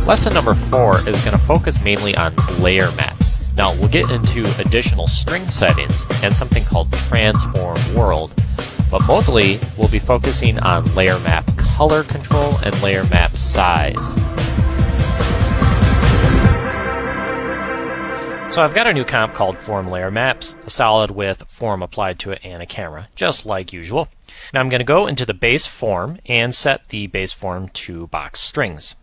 Lesson number 4 is going to focus mainly on layer maps. Now we'll get into additional string settings and something called transform world, but mostly we'll be focusing on layer map color control and layer map size. So I've got a new comp called Form Layer Maps, a solid with form applied to it and a camera, just like usual. Now I'm going to go into the base form and set the base form to box strings.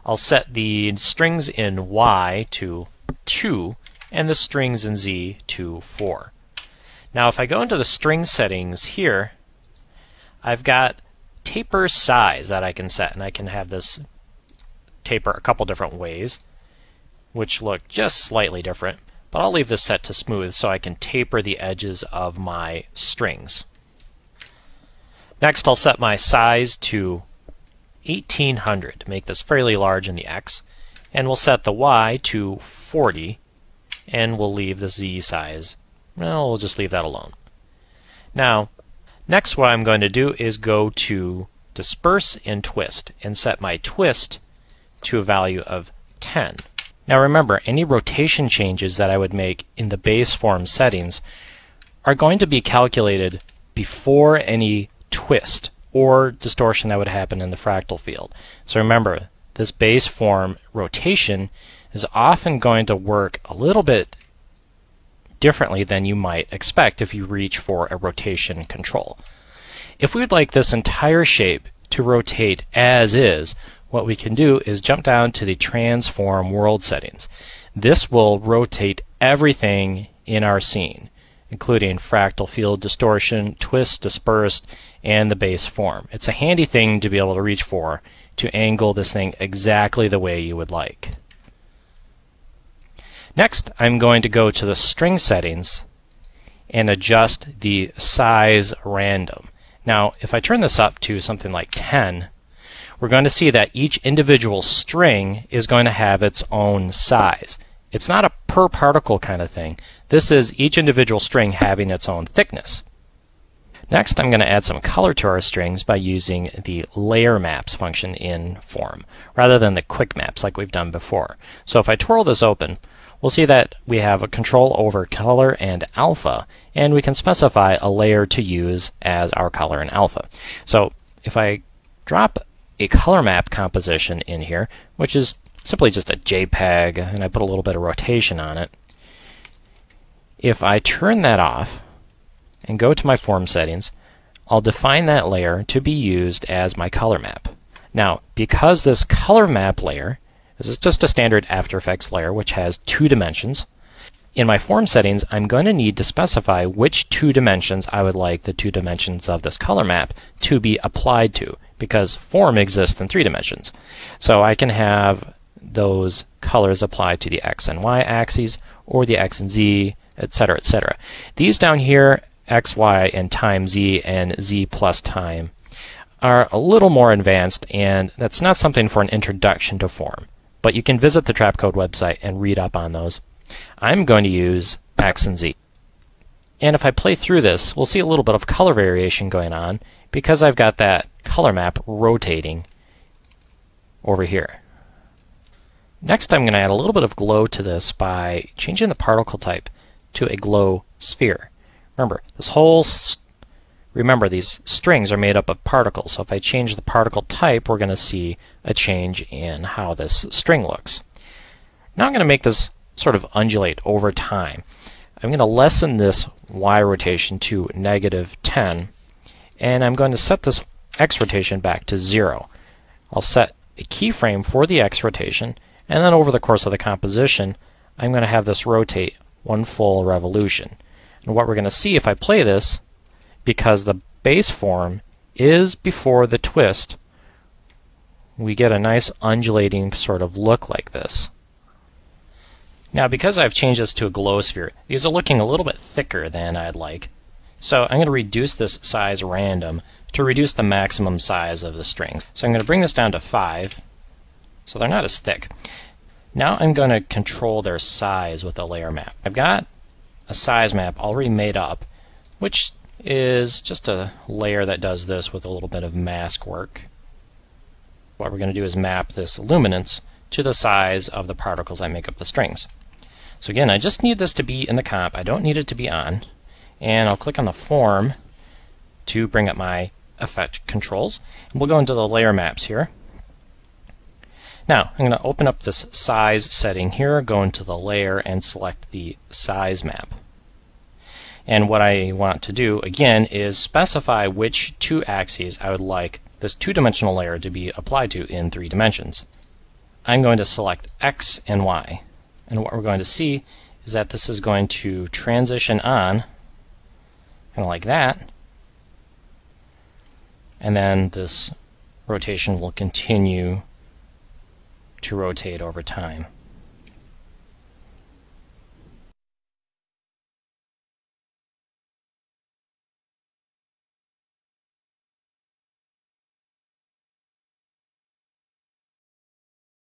I'll set the strings in Y to 2 and the strings in Z to 4. Now if I go into the string settings here, I've got taper size that I can set, and I can have this taper a couple different ways, which look just slightly different, but I'll leave this set to smooth so I can taper the edges of my strings. Next I'll set my size to 1800 to make this fairly large in the X, and we'll set the Y to 40, and we'll leave the Z size, well, we'll just leave that alone. Now, next what I'm going to do is go to Disperse and Twist, and set my twist to a value of 10. Now remember, any rotation changes that I would make in the base form settings are going to be calculated before any twist or distortion that would happen in the fractal field. So remember, this base form rotation is often going to work a little bit differently than you might expect if you reach for a rotation control. If we'd like this entire shape to rotate as is, what we can do is jump down to the transform world settings. This will rotate everything in our scene, including fractal field distortion, twist, dispersed, and the base form. It's a handy thing to be able to reach for to angle this thing exactly the way you would like. Next, I'm going to go to the string settings and adjust the size random. Now, if I turn this up to something like 10, we're going to see that each individual string is going to have its own size. It's not a per particle kind of thing. This is each individual string having its own thickness. Next, I'm going to add some color to our strings by using the layer maps function in Form, rather than the quick maps like we've done before. So if I twirl this open, we'll see that we have a control over color and alpha, and we can specify a layer to use as our color and alpha. So if I drop a color map composition in here, which is simply just a JPEG, and I put a little bit of rotation on it. If I turn that off and go to my form settings, I'll define that layer to be used as my color map. Now, because this color map layer, this is just a standard After Effects layer which has 2 dimensions, in my form settings I'm going to need to specify which 2 dimensions I would like the 2 dimensions of this color map to be applied to, because form exists in 3 dimensions. So I can have those colors applied to the X and Y axes, or the X and Z, etc., etc. These down here, X, Y, and time Z, and Z plus time, are a little more advanced, and that's not something for an introduction to form. But you can visit the Trapcode website and read up on those. I'm going to use X and Z. And if I play through this, we'll see a little bit of color variation going on because I've got that color map rotating over here. Next, I'm going to add a little bit of glow to this by changing the particle type to a glow sphere. Remember, these strings are made up of particles, so if I change the particle type, we're going to see a change in how this string looks. Now I'm going to make this sort of undulate over time. I'm going to lessen this Y rotation to -10, and I'm going to set this X rotation back to 0. I'll set a keyframe for the X rotation, and then over the course of the composition, I'm going to have this rotate 1 full revolution. And what we're going to see if I play this, because the base form is before the twist, we get a nice undulating sort of look like this. Now, because I've changed this to a glow sphere, these are looking a little bit thicker than I'd like. So I'm going to reduce this size random to reduce the maximum size of the strings. So I'm going to bring this down to 5, so they're not as thick. Now I'm going to control their size with a layer map. I've got a size map already made up, which is just a layer that does this with a little bit of mask work. What we're going to do is map this luminance to the size of the particles that make up the strings. So again, I just need this to be in the comp. I don't need it to be on. And I'll click on the form to bring up my effect controls. And we'll go into the layer maps here. Now, I'm going to open up this size setting here, go into the layer, and select the size map. And what I want to do, again, is specify which two axes I would like this two-dimensional layer to be applied to in 3 dimensions. I'm going to select X and Y. And what we're going to see is that this is going to transition on, kind of like that. And then this rotation will continue to rotate over time.